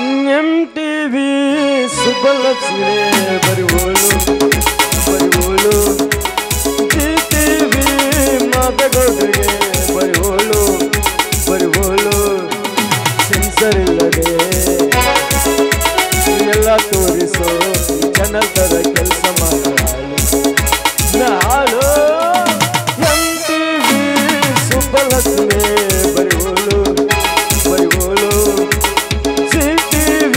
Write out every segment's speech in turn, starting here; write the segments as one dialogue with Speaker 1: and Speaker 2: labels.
Speaker 1: MTV Subbulakshmi ಬರಿವೋಳು ಬರಿವೋಳು GTV ಮಾತಗೌಡರಿಗೆ ಬರಿವೋಳು ಬರಿವೋಳು sensor ಇಲ್ಲದೆ ಎಲ್ಲ ತೋರಿಸೋ ಚಾನಲ್ ತರ ಕೆಲಸ ಮಾಡಾಳು MTV ಸುಬ್ಬಲಕ್ಷ್ಮಿ ಬರಿವೋಳು ಬರಿವೋಳು GTV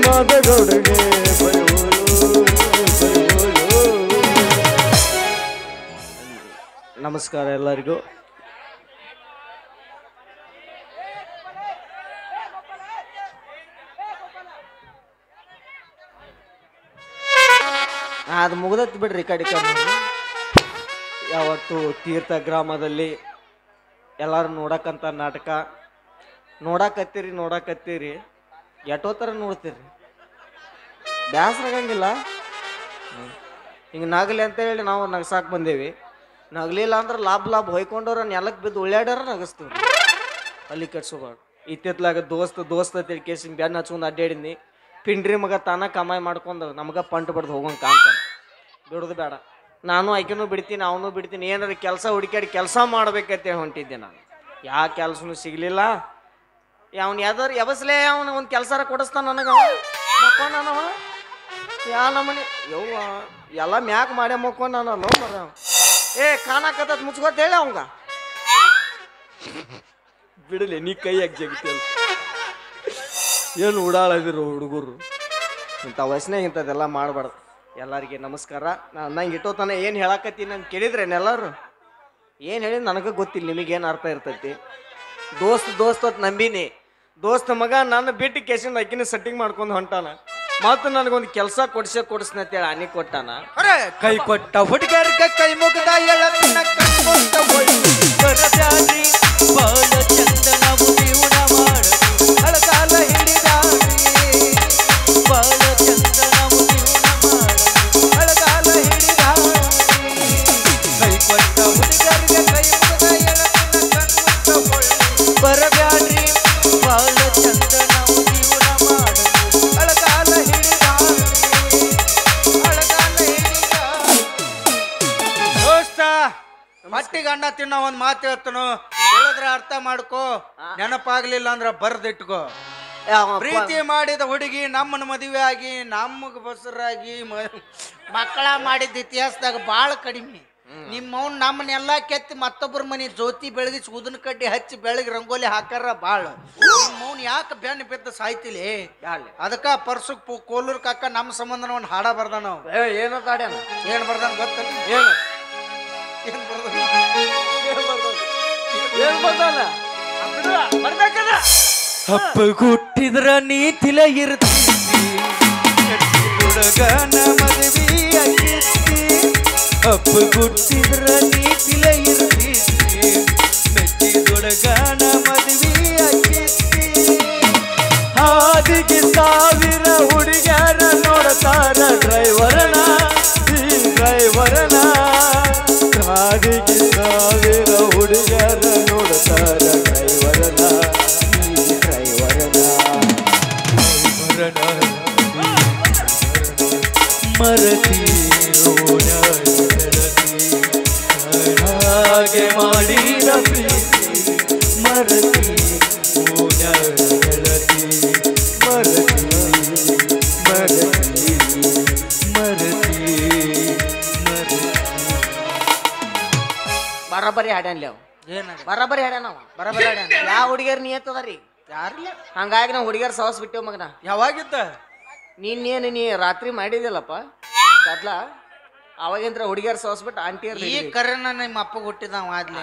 Speaker 1: ಮಾತಗೌಡರಿಗೆ ಬರಿವೋಳು ಬರಿವೋಳು. ನಮಸ್ಕಾರ ಎಲ್ಲರಿಗೂ. ಅದು ಮುಗ್ದತ್ ಬಿಡ್ರಿ ಕಡೆ ಯಾವತ್ತು ತೀರ್ಥ ಗ್ರಾಮದಲ್ಲಿ ಎಲ್ಲರೂ ನೋಡಕ್ಕಂತ ನಾಟಕ ನೋಡಕತ್ತೀರಿ ಎಷ್ಟೋ ಥರ ನೋಡ್ತೀರಿ, ಬ್ಯಾಸರ ಆಗಂಗಿಲ್ಲ. ಹಿಂಗೆ ನಗಲಿ ಅಂತ ಹೇಳಿ ನಾವು ನಗಸಾಕ್ ಬಂದೇವಿ. ನಗಲಿಲ್ಲ ಅಂದ್ರೆ ಲಾಭ ಹೊಯ್ಕೊಂಡವ್ರ ನೆಲಕ್ಕೆ ಬಿದ್ದು ಉಳ್ಳಾಡ್ಯಾರ ನಗಸ್ತೀವಿ. ಅಲ್ಲಿ ಕೆಡ್ಸೋಬಾರ್ದು. ಇತ್ತಿತ್ಲಾಗ ದೋಸ್ತ ತಿಳ್ಕೇಸಿನ ಬೆನ್ನ ಹಚ್ಕೊಂಡು ಅಡ್ಡಾಡಿದ್ನಿ. ಪಿಂಡ್ರಿ ಮಗ ತಾನ ಕಮಾಯಿ ಮಾಡ್ಕೊಂಡು ನಮ್ಗೆ ಪಂಟ್ ಬಡ್ದು ಹೋಗೋಂಗೆ ಕಾಣ್ತಾನೆ. ಬಿಡೋದು ಬೇಡ. ನಾನು ಆಕೆನೂ ಬಿಡ್ತೀನಿ, ಅವನು ಬಿಡ್ತೀನಿ. ಏನಾರು ಕೆಲಸ ಹುಡುಕಾಡಿ ಕೆಲಸ ಮಾಡ್ಬೇಕಂತ ಹೊಂಟಿದ್ದೆ ನಾನು. ಯಾವ ಕೆಲಸನೂ ಸಿಗಲಿಲ್ಲ. ಅವ್ನು ಯಾವ್ದಾರು ಎಬಸ್ಲೇ ಅವನು ಒಂದು ಕೆಲಸ ಕೊಡಿಸ್ತಾನ ನನಗೆ. ಮಕ್ಕೊಂಡವ ಯಾ ನಮ್ಮನೆ ಯವ್ವ ಎಲ್ಲ ಮ್ಯಾಕ್ ಮಾಡೇ ಮಕ್ಕೊಂಡನಲ್ಲ ಮರ. ಕಾಣಕತ್ತ ಮುಚ್ಕೋತ ಹೇಳಿ ಅವಂಗ ಬಿಡಲಿ ನೀ ಕೈಯಾಗ ಜಗತಿಯಲ್ಲ. ಏನು ಉಡಾಳದಿರು ಹುಡುಗರು. ಇಂಥ ವಯಸ್ಸಿನಾಗ ಇಂಥದ್ದೆಲ್ಲ ಮಾಡಬಾರ್ದು. ಎಲ್ಲರಿಗೆ ನಮಸ್ಕಾರ. ನಂಗೆ ಇಟ್ಟೋತನ ಏನು ಹೇಳಕತ್ತೀನಿ ನಾನು ಕೇಳಿದ್ರೇನು ಎಲ್ಲರೂ? ಏನು ಹೇಳಿದ್ ನನಗೆ ಗೊತ್ತಿಲ್ಲ. ನಿಮಗೇನು ಅರ್ಥ ಇರ್ತೈತಿ? ದೋಸ್ತ ನಂಬಿನಿ. ದೋಸ್ತ ಮಗ ನನ್ನ ಬಿಟ್ಟು ಕೇಸಿಂದ ಅಕ್ಕಿನ ಸೆಟ್ಟಿಂಗ್ ಮಾಡ್ಕೊಂಡು ಹೊಂಟಾನ. ಮತ್ತು ನನಗೊಂದು ಕೆಲಸ ಕೊಡಿಸ್ನಂತೇಳಿ ಆನಿ ಕೊಟ್ಟಾನ.
Speaker 2: ಕೈ ಕೊಟ್ಟ ಹುಡುಗರ್ಗ ಕೈ ಮುಗ್ದ ಎಳಪಿನ ಕಣ್ಮುಂದ ಬರದಾರಿ ಬಾಳ ಚಂದನ ಉಣ ಮಾಡಿ ಹಳಗಾಲ ಹಿಡಿದಾರಿ ಬಾಳ ಚಂದನ ಉಣ ಮಾಡಿ ಹಳಗಾಲ ಹಿಡಿದಾರಿ. ಕೈ ಕೊಟ್ಟ ಹುಡುಗರ್ಗ ಕೈ ಮುಗ್ದ ಎಳಪಿನ ಕಣ್ಮುಂದ ಬರಬ್ಯಾಡ್ರಿ ಬಾಳ ಚಂದನ ಉಣ ಮಾಡಿ ಹಳಗಾಲ ಹಿಡಿದಾರಿ ಹಳಗಾಲ ಹಿಡಿದಾರಿ. ದೋಸ್ತ ಮಟ್ಟಿಗೆ ಅಣ್ಣ ತಿನ್ನೋ ಒಂದ್ ಮಾತು ಹೇಳ್ತಾನು, ಹೇಳಿದ್ರೆ ಅರ್ಥ ಮಾಡ್ಕೋ, ನೆನಪಾಗ್ಲಿಲ್ಲ ಅಂದ್ರ ಬರ್ದಿಟ್ಕೋ. ಪ್ರೀತಿ ಮಾಡಿದ ಹುಡುಗಿ ನಮ್ಮನ್ನ ಮದುವೆ ಆಗಿ ನಮಗ್ ಬಸರಾಗಿ ಮಕ್ಕಳ ಮಾಡಿದ ಇತಿಹಾಸದಾಗ ಬಾಳ ಕಡಿಮೆ. ನಿಮ್ಮವ್ನ ನಮ್ಮನ್ನೆಲ್ಲಾ ಕೆತ್ತಿ ಮತ್ತೊಬ್ಬರ ಮನಿ ಜ್ಯೋತಿ ಬೆಳಗಿಸಿ ಉದನ ಕಡ್ಡಿ ಹಚ್ಚಿ ಬೆಳಗ್ಗೆ ರಂಗೋಲಿ ಹಾಕಾರ ಬಾಳ. ನಿಮ್ಮವ್ನ ಯಾಕೆ ಬೆನ್ನ ಬಿದ್ದ ಸಾಯ್ತಿಲಿ? ಅದಕ್ಕ ಪರ್ಸುಕ್ ಕೋಲೂರ್ ಕಾಕ ನಮ್ಮ ಸಂಬಂಧನ ಒಂದು ಹಾಡ ಬರ್ದಾನ.
Speaker 1: ಏನೋ ತಾಡ್ಯಾನ.
Speaker 2: ಏನ್ ಬರ್ದಾನ ಗೊತ್ತ?
Speaker 1: ಏನು
Speaker 2: ಏನ್ ಬರ್ದಾನ?
Speaker 1: ಏನು ಬರ್ತಾನ ಬರ್ಬೇಕದ.
Speaker 2: ಹಪ್ಪ ಹುಟ್ಟಿದ್ರ ನೀತಿಲ ಇರ್ತೀವಿ ಹುಡುಗನ ಮದುವೆ ಆಗಿರ್ತಿ. ಹಪ್ಪ ಹುಟ್ಟಿದ್ರ ನೀತಿಲ ಇರ್ತೀವಿ ಮೆಚ್ಚಿದೊಡಗನ ಮದುವೆ ಆಗಿರ್ತಿ.
Speaker 1: ಹಾದಿಗೆ ಸಾವಿರ ಹುಡುಗ್ಯಾರ ನೋಡ್ತಾರ ಡ್ರೈವರನ ಈ ಡ್ರೈವರನ. ಹಾದಿಗೆ ಸಾವಿರ ಹುಡುಗ್ಯಾರ ನೋಡ್ತಾರ ಡ್ರೈವರನ ಈ ಡ್ರೈವರನ.
Speaker 2: ಮರತಿ ಹಾಗೆ ಮಾಡಿದ ಪ್ರೀತಿ ಮರತಿ ಗೆಳತಿ ಮರತಿ ಮರತಿ ಮರತಿ ಮರತಿ.
Speaker 1: ಬರಬರಿ ಹಾಡ್ಯಾನ್ಲಿ ಅವ. ಬರಬರಿ ಹಾಡ್ಯಾನ ಅವ.
Speaker 2: ಬರಬರ
Speaker 1: ಯಾವ ಹುಡುಗಿಯರ್ ನೀ ಎತ್ತದಾರಿ
Speaker 2: ಯಾರಿಲ್ಲ.
Speaker 1: ಹಂಗಾಗಿ ನಾವು ಹುಡುಗಿಯರ್ ಸವಸ್ ಬಿಟ್ಟೇವ್ ಮಗನ.
Speaker 2: ಯಾವಾಗಿದ್ದ
Speaker 1: ನೀ ರಾತ್ರಿ ಮಾಡಿದಿಲ್ಲಪ್ಪ ಗದ್ಲ. ಅವಾಗಿಂದ್ರ ಹುಡುಗಿಯರ್ ಸವಸ್ ಬಿಟ್ಟು ಆಂಟಿಯರ್
Speaker 2: ಈ ಕರೆನ ನಿಮ್ಮ ಅಪ್ಪ ಹುಟ್ಟಿದ ಆದ್ಲೆ.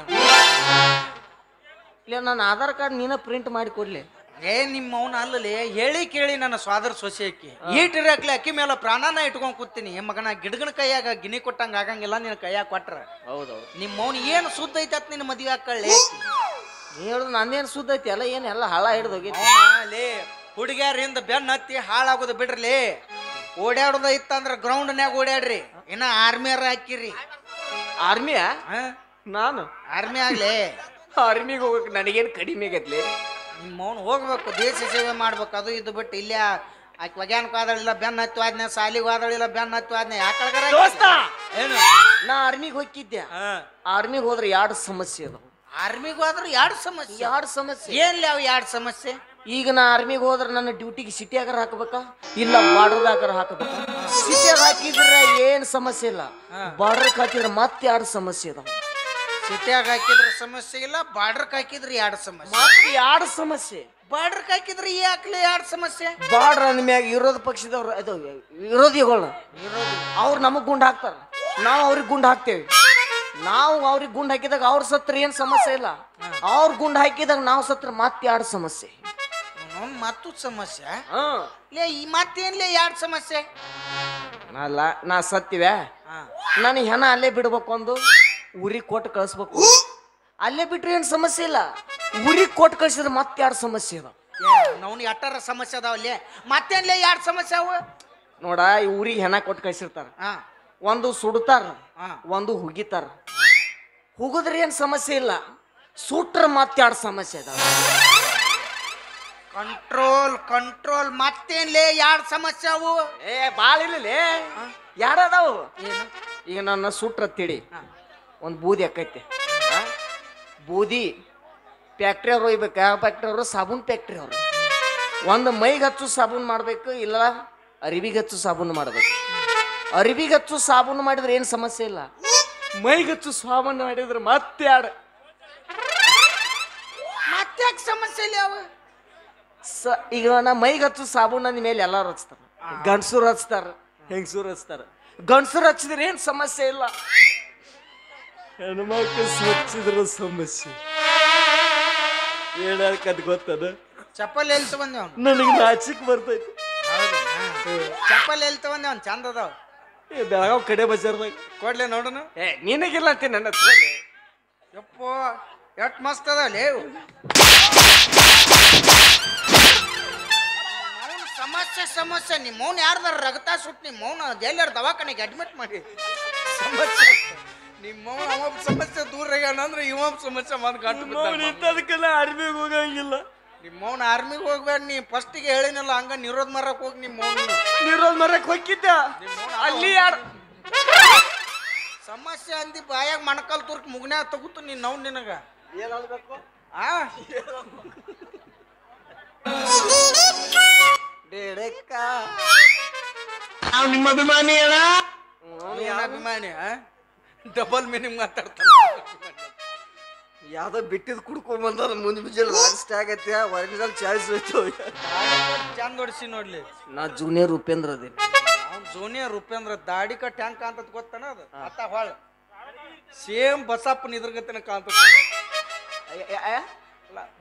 Speaker 1: ಇಲ್ಲ ನನ್ನ ಆಧಾರ್ ಕಾರ್ಡ್ ನೀನ ಪ್ರಿಂಟ್ ಮಾಡಿ ಕೊಡ್ಲಿ.
Speaker 2: ನಿಮ್ಮ ಅವನ ಅಲ್ಲಲ್ಲಿ ಹೇಳಿ ಕೇಳಿ ನನ್ನ ಸ್ವಾದರ ಸೊಸೆಯಕ್ಕೆ ಈಟಿರಾಕ್ಲಿ ಅಕ್ಕಿ ಮೇಲೆ ಪ್ರಾಣನ ಇಟ್ಕೊಂಡ್ ಕೂತೀನಿ. ಮಗನ ಗಿಡಗನ ಕೈಯಾಗ ಗಿನಿ ಕೊಟ್ಟಂಗ ಆಗಂಗಿಲ್ಲ. ನಿನ್ನ ಕೈಯಾಗ ಕೊಟ್ರ
Speaker 1: ಹೌದೌದು.
Speaker 2: ನಿಮ್ಮ ಮೌನ ಏನು ಸುದ್ದ ಐತಿ ಅತ್ ನಿನ್ನ ಮದುವೆ ಹಾಕೊಳ್ಳಿ.
Speaker 1: ನೀ ಹೇಳುದು ನಂದೇನು ಸುದ್ದ ಐತಿ ಎಲ್ಲ ಏನು ಎಲ್ಲ ಹಾಳ ಹಿಡ್ದು ಹೋಗಿತ್ತು.
Speaker 2: ಹುಡುಗಿಯರಿಂದ ಬೆನ್ನ ಹತ್ತಿ ಹಾಳಾಗೋದು ಬಿಡ್ರಲಿ. ಓಡಾಡೋದ ಇತ್ತಂದ್ರ ಗ್ರೌಂಡ್ನ್ಯಾಗ ಓಡಾಡ್ರಿ. ಇನ್ನ ಆರ್ಮಿಯರ್ ಹಾಕಿರಿ.
Speaker 1: ಆರ್ಮಿಯ ನಾನು
Speaker 2: ಆರ್ಮಿ ಆಗ್ಲಿ
Speaker 1: ಆರ್ಮಿಗೆ ಹೋಗಕ್ಕೆ ನನಗೇನು ಕಡಿಮೆ ಆಗೈತ್ಲಿ.
Speaker 3: ನಿಮ್ಮ ಮೌನ ಹೋಗ್ಬೇಕು, ದೇಶ ಸೇವೆ ಮಾಡ್ಬೇಕು. ಅದು ಇದು ಬಿಟ್ಟು ಇಲ್ಲೇ ಆಕೆ ವಗ್ಯಾನಕ್ಕೆ ಹೋದಳಿಲ್ಲ, ಬೆನ್ನ ಹತ್ತು ಆದ್ನೆ, ಸಾಲಿಗೆ ಹೋದಳಿಲ್ಲ, ಬೆನ್ನ ಹತ್ತು ಆದ್ನೆ. ಯಾಕಳಗರ
Speaker 1: ದೋಸ್ತ
Speaker 3: ಏನು
Speaker 1: ನಾ ಆರ್ಮಿಗೆ ಹೋಗಿದ್ದೆ. ಆರ್ಮಿಗೆ ಹೋದ್ರೆ ಎರಡು ಸಮಸ್ಯೆ ಅದಾವ.
Speaker 3: ಆರ್ಮಿಗೆ ಹೋದ್ರೆ ಎರಡು ಸಮಸ್ಯೆ.
Speaker 1: ಎರಡು ಸಮಸ್ಯೆ
Speaker 3: ಏನ್ಲಿ ಅವು ಎರಡು ಸಮಸ್ಯೆ?
Speaker 1: ಈಗ ನಾ ಆರ್ಮಿಗೆ ಹೋದ್ರೆ ನನ್ನ ಡ್ಯೂಟಿಗೆ ಸಿಟಿಯಾಗಾರ ಹಾಕಬೇಕಾ ಇಲ್ಲ ಬಾರ್ಡರ್ದಾಗಾರ ಹಾಕಬೇಕಾ? ಸಿಟಿಯಾಗ ಹಾಕಿದ್ರೆ ಏನ್ ಸಮಸ್ಯೆ ಇಲ್ಲ, ಬಾರ್ಡರ್ಗೆ ಹಾಕಿದ್ರೆ ಮತ್ತೆ ಎರಡು ಸಮಸ್ಯೆ ಅದಾವ.
Speaker 3: ಸಿಟಿಯಾಗ ಹಾಕಿದ್ರೆ ಸಮಸ್ಯೆ ಇಲ್ಲ, ಬಾರ್ಡರ್ಗೆ ಹಾಕಿದ್ರೆ ಎರಡು ಸಮಸ್ಯೆ.
Speaker 1: ಮತ್ತೆ ಎರಡು ಸಮಸ್ಯೆ.
Speaker 3: ಬಾರ್ಡರ್ಗೆ ಹಾಕಿದ್ರೆ ಯಾಕಲೆ ಎರಡು ಸಮಸ್ಯೆ?
Speaker 1: ಬಾರ್ಡರ್ ಅಂದ್ಮ್ಯಾಗ ವಿರೋಧ ಪಕ್ಷದವ್ರು ಅದು ವಿರೋಧಿಗಳು ಅವ್ರು ನಮಗ್ ಗುಂಡ್ ಹಾಕ್ತಾರ, ನಾವು ಅವ್ರಿಗೆ ಗುಂಡ್ ಹಾಕ್ತೇವಿ. ನಾವು ಅವ್ರಿಗೆ ಗುಂಡ್ ಹಾಕಿದಾಗ ಅವ್ರ ಸತ್ರ ಏನ್ ಸಮಸ್ಯೆ ಇಲ್ಲ, ಅವ್ರ ಗುಂಡ್ ಹಾಕಿದಾಗ ನಾವು ಸತ್ರ ಮತ್ತೆ ಎರಡು ಸಮಸ್ಯೆ.
Speaker 3: ಮತ್ತೂ ಸಮಸ್ಯೆ ಲೇ, ಈ ಮತ್ತೇನ್ಲೇ ಎರಡು ಸಮಸ್ಯೆ?
Speaker 1: ಅಲ್ಲ ನಾ ಸತ್ತಿವೆ, ನಾನು ಹೆಣ ಅಲ್ಲೇ ಬಿಡ್ಬೇಕು, ಒಂದು ಊರಿಗೆ ಕೊಟ್ಟು ಕಳಿಸ್ಬೇಕು. ಅಲ್ಲೇ ಬಿಟ್ರೆ ಏನ್ ಸಮಸ್ಯೆ ಇಲ್ಲ, ಊರಿಗೆ ಕೊಟ್ಟು ಕಳ್ಸಿದ್ರೆ ಮತ್ತೆ ಎರಡು ಸಮಸ್ಯೆ ಅದಾವ.
Speaker 3: ನಾವು ಎಟ್ಟಾರ ಸಮಸ್ಯೆ ಅದಾವಲ್ಲೇ, ಮತ್ತೇನ್ಲೇ ಎರಡು ಸಮಸ್ಯೆ ಅವು?
Speaker 1: ನೋಡ, ಈ ಊರಿಗೆ ಹೆಣ ಕೊಟ್ಟು ಕಳ್ಸಿರ್ತಾರ, ಒಂದು ಸುಡ್ತಾರ, ಒಂದು ಹುಗಿತಾರ. ಹುಗಿದ್ರೆ ಏನ್ ಸಮಸ್ಯೆ ಇಲ್ಲ, ಸುಟ್ರ ಮತ್ತೆ ಎರಡು ಸಮಸ್ಯೆ ಅದಾವ.
Speaker 3: Control control. ಮತ್ತೇನ್ಲೇ ಎರಡು ಸಮಸ್ಯೆ ಅವು?
Speaker 1: ಏ ಬಾಳ ಇಲ್ಲ, ಯಾರದಾವು?
Speaker 3: ಏನು?
Speaker 1: ಈಗ ನನ್ನ ಸುಟ್ರ ತಿಳಿ ಒಂದು ಬೂದಿ ಅಕ್ಕೈತಿ, ಬೂದಿ ಫ್ಯಾಕ್ಟ್ರಿ ಅವ್ರು ಒಯ್ಬೇಕು. ಯಾವ ಫ್ಯಾಕ್ಟ್ರಿ ಅವರು? ಸಾಬೂನ್ ಫ್ಯಾಕ್ಟ್ರಿ ಅವರು. ಒಂದು ಮೈಗೆ ಹಚ್ಚು ಸಾಬೂನ್ ಮಾಡ್ಬೇಕು, ಇಲ್ಲ ಅರಿವಿಗೆ ಹಚ್ಚು ಸಾಬೂನು ಮಾಡ್ಬೇಕು. ಅರಿವಿಗೆ ಹಚ್ಚು ಸಾಬೂನು ಮಾಡಿದ್ರೆ ಏನು ಸಮಸ್ಯೆ ಇಲ್ಲ, ಮೈಗೆ ಹಚ್ಚು ಸಾಬೂನು ಮಾಡಿದ್ರೆ ಮತ್ತೆ ಎರಡು.
Speaker 3: ಮತ್ತೆ ಯಾಕೆ ಸಮಸ್ಯೆ ಇಲ್ಲ ಅವು?
Speaker 1: ಈಗ ನಾ ಮೈಗೆ ಹಚ್ಚು ಸಾಬೂನ್ ಅಂದ ಮೇಲೆ ಎಲ್ಲಾರು ಹಚ್ತಾರ, ಗಂಡಸೂರು ಹಚ್ತಾರ, ಹೆಂಗಸೂರು ಹಚ್ತಾರ. ಗಂಡಸೂರು ಹಚ್ಚಿದ್ರೆ ಏನು ಸಮಸ್ಯೆ ಇಲ್ಲ, ಹೆಣ್ಮಕ್ಳು ಹಚ್ಚಿದ್ರ ಸಮಸ್ಯೆ. ಹೇಳಕ್ಕದ್ ಗೊತ್ತದ?
Speaker 3: ಚಪ್ಪಲ್ ಎಲ್ಲಿ ತಗೊಂಡೆ ಅವ್ನು?
Speaker 1: ನನಗೆ ನಾಚಿಕ್ ಬರ್ತೈತಿ.
Speaker 3: ಚಪ್ಪಲ್ ಎಲ್ಲಿ ತಗೊಂಡೆ ಅವ್ನು? ಚಂದ ಅದಾವ.
Speaker 1: ಬೆಳಗಾವ್ ಕಡೆ ಬಜಾರ್ದಾಗ
Speaker 3: ಕೊಡ್ಲೆ ನೋಡೋಣ.
Speaker 1: ನಿನಗಿಲ್ಲ ಅಂತೀನಿ ನನ್ನ
Speaker 3: ಯಪ್ಪೋ ಎಷ್ಟ್ ಮಸ್ತ್ ಅದಾವಲೇ ಇವು. ಸಮಸ್ಯೆ ಸಮಸ್ಯೆ. ನಿಮ್ಮ ಮೌನ ಯಾರ್ದಾರ ರಗತಾ ಸುಟ್ಟು ನಿಮ್ಮ ಮೌನ ಎಲ್ಲಾರ ದವಾಖಾನೆಗೆ ಅಡ್ಮಿಟ್ ಮಾಡಿ. ಸಮಸ್ಯೆ ನಿಮ್ಮ ಮೌನ ಅವ ಸಮಸ್ಯೆ ದೂರ ಅಂದ್ರೆ ಇವ ಸಮಸ್ಯೆ ಬಂದು
Speaker 1: ಅದಕ್ಕೆಲ್ಲ ಆರ್ಮಿಗೆ ಹೋಗಂಗಿಲ್ಲ.
Speaker 3: ನಿಮ್ಮ ಮೌನ ಆರ್ಮಿಗೆ ಹೋಗ್ಬೇಡ. ನೀ ಫಸ್ಟಿಗೆ ಹೇಳಿನಲ್ಲ ಹಂಗ ನಿರೋಧ ಮರಕ್ ಹೋಗಿ. ನಿಮ್ಮ ಮೌನ
Speaker 1: ನಿರೋಧ ಮರಕ್ ಹೋಗಿದ್ದ ಅಲ್ಲಿ
Speaker 3: ಸಮಸ್ಯೆ ಅಂದಿ ಬಾಯಾಗ ಮಣಕಾಲ್ ತುರ್ಕ್ ಮುಗ್ನ್ಯಾಗ ತಗುತ್ತು ನೀನ್ ನಾವು ನಿನಗ
Speaker 1: ಏನಾಗಬೇಕು?
Speaker 3: ನಿಮ್ಮ ಅಭಿಮಾನಿ ಅಣ್ಣ. ಅಭಿಮಾನಿ ಡಬಲ್ ಮೀನಿಂಗ್ ಮಾತಾಡ್ತಾನ.
Speaker 1: ಯಾವ್ದೋ ಬಿಟ್ಟಿದ್ ಕುಡ್ಕೊಂಡ್ ಬಂದ ಮುಂದೆ ಬಿಜಲ್ ರಾಜ್ ಆಗೈತಿ. ಒರಿಜಿನಲ್ ಚಾಯ್ಸ್ ಹೋಯ್ತು.
Speaker 3: ಚಂದ ಹೊಡ್ಸಿ ನೋಡ್ಲಿ.
Speaker 1: ನಾ ಜೂನಿಯರ್ ಉಪೇಂದ್ರ ಅದೇನಿ.
Speaker 3: ಅವ್ನು ಜೂನಿಯರ್ ಉಪೇಂದ್ರ. ದಾಡಿ ಕಟ್ ಹೆಂಗ್ ಕಾಂತತ್ ಗೊತ್ತಾನ? ಅದು ಅತ್ತ ಹೊಳ ಸೇಮ್ ಬಸಪ್ಪನ ಇದ್ರಗತೆನ ಕಾಂತತ್.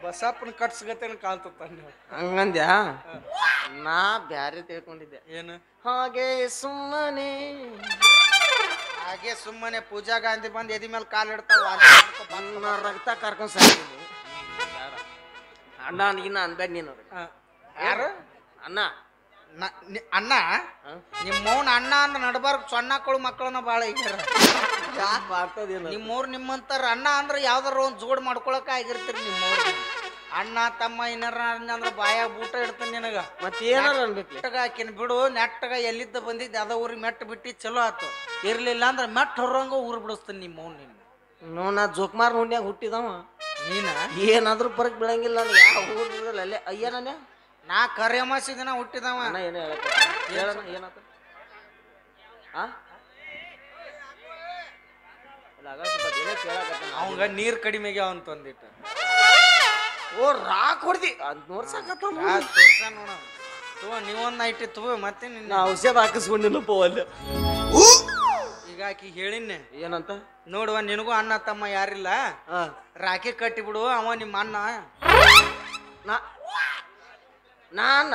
Speaker 3: ಬಸಪ್ಪನ ಕಟ್ಸ್ಗತೆನ ಕಾಂತತ್.
Speaker 1: ಹಂಗಂದ್ಯಾ? ನಾ ಬ್ಯಾರೆ ತಿಳ್ಕೊಂಡಿದ್ದೆ.
Speaker 3: ಏನು?
Speaker 1: ಹಾಗೆ ಸುಮ್ಮನೆ
Speaker 3: ಹಾಗೆ ಸುಮ್ಮನೆ ಪೂಜಾ ಗಾಂಧಿ ಬಂದು ಎದಿ ಮೇಲೆ ಕಾಲು ಇಡ್ತಾವ.
Speaker 1: ರಕ್ತ ಕರ್ಕೊಂಡ್ ಸಾಕ್ತೀನಿ. ಅಣ್ಣ ನೀನ ಅನ್ಬೇಡ ನೀನು.
Speaker 3: ಯಾರು
Speaker 1: ಅಣ್ಣ?
Speaker 3: ಅಣ್ಣ ನಿಮ್ಮ ಮೌನ ಅಣ್ಣ ಅಂದ್ ನಡ್ಬಾರ್ದು. ಸಣ್ಣಕ್ಕಳು ಮಕ್ಕಳನ್ನ ಬಾಳ ಈಗ ನಿಮ್ಮವ್ರು ನಿಮ್ಮಂತಾರ ಅಣ್ಣ ಅಂದ್ರೆ ಯಾವ್ದಾರ ಒಂದ್ ಜೋಡ್ ಮಾಡ್ಕೊಳಕ ಆಗಿರ್ತೀರಿ. ನಿಮ್ಮವ್ರು ಅಣ್ಣ ತಮ್ಮ ಏನಾರ ಅಂದ್ರೆ ಬಾಯಾಗ ಬೂಟ ಇಡ್ತಾನೆ ನಿನಗ.
Speaker 1: ಮತ್ತೆ ಏನಾರ ಅನ್ಬೇಕು
Speaker 3: ಆಕಿನ ಬಿಡು. ನೆಟ್ಟಗ ಎಲ್ಲಿದ್ದ ಬಂದಿದ್ದೆ ಅದ ಊರಿಗೆ ಮೆಟ್ಟ ಬಿಟ್ಟು ಚಲೋ ಆತು. ಇರ್ಲಿಲ್ಲ ಅಂದ್ರೆ ಮೆಟ್ಟ ಹೊರಂಗ ಊರ್ ಬಿಡಿಸ್ತಾನೆ ನಿಮ್ಮ ಮೌನ್. ನೀನು
Speaker 1: ನಾ ಜೋಕ್ಮಾರ್ ಹುಣ್ಯಾಗ ಹುಟ್ಟಿದವ.
Speaker 3: ನೀನ
Speaker 1: ಏನಾದ್ರೂ ಪರಕ್ ಬೀಳಂಗಿಲ್ಲ. ಯಾವ ಊರ್ ಅಲ್ಲೇ ಅಯ್ಯ ನಾನೇ
Speaker 3: ನಾ ಕರಿಯಮಾಸಿ ದಿನ ಹುಟ್ಟಿದವ.
Speaker 1: ಏನೋ ಏನಾತ?
Speaker 3: ಅವಂಗ ನೀರ್ ಕಡಿಮೆಗೆ ಅವನ್ ತಂದಿಟ್ಟ.
Speaker 1: ಓ ರಾಕ್ ಹೊಡ್ದಿ ಅದ್ ನೋಡ್ಸಕತ್ತ
Speaker 3: ತೋರ್ಸ ನೋಡ. ನೀವೊಂದ್ ನೈಟ್ ತಗೋ. ಮತ್ತೆ
Speaker 1: ನಾ ಔಷಧ ಹಾಕಿಸ್ಕೊಂಡಿಲ್ಲಪ್ಪ ಅಲ್ಲ.
Speaker 3: ಈಗ ಆಕಿ ಹೇಳಿನ್ನೆ
Speaker 1: ಏನಂತ?
Speaker 3: ನೋಡುವ ನಿನಗೂ ಅಣ್ಣ ತಮ್ಮ ಯಾರಿಲ್ಲ, ರಾಖಿ ಕಟ್ಟಿ ಬಿಡು. ಅವ ನಿಮ್ಮ ಅಣ್ಣ.
Speaker 1: ನಾನ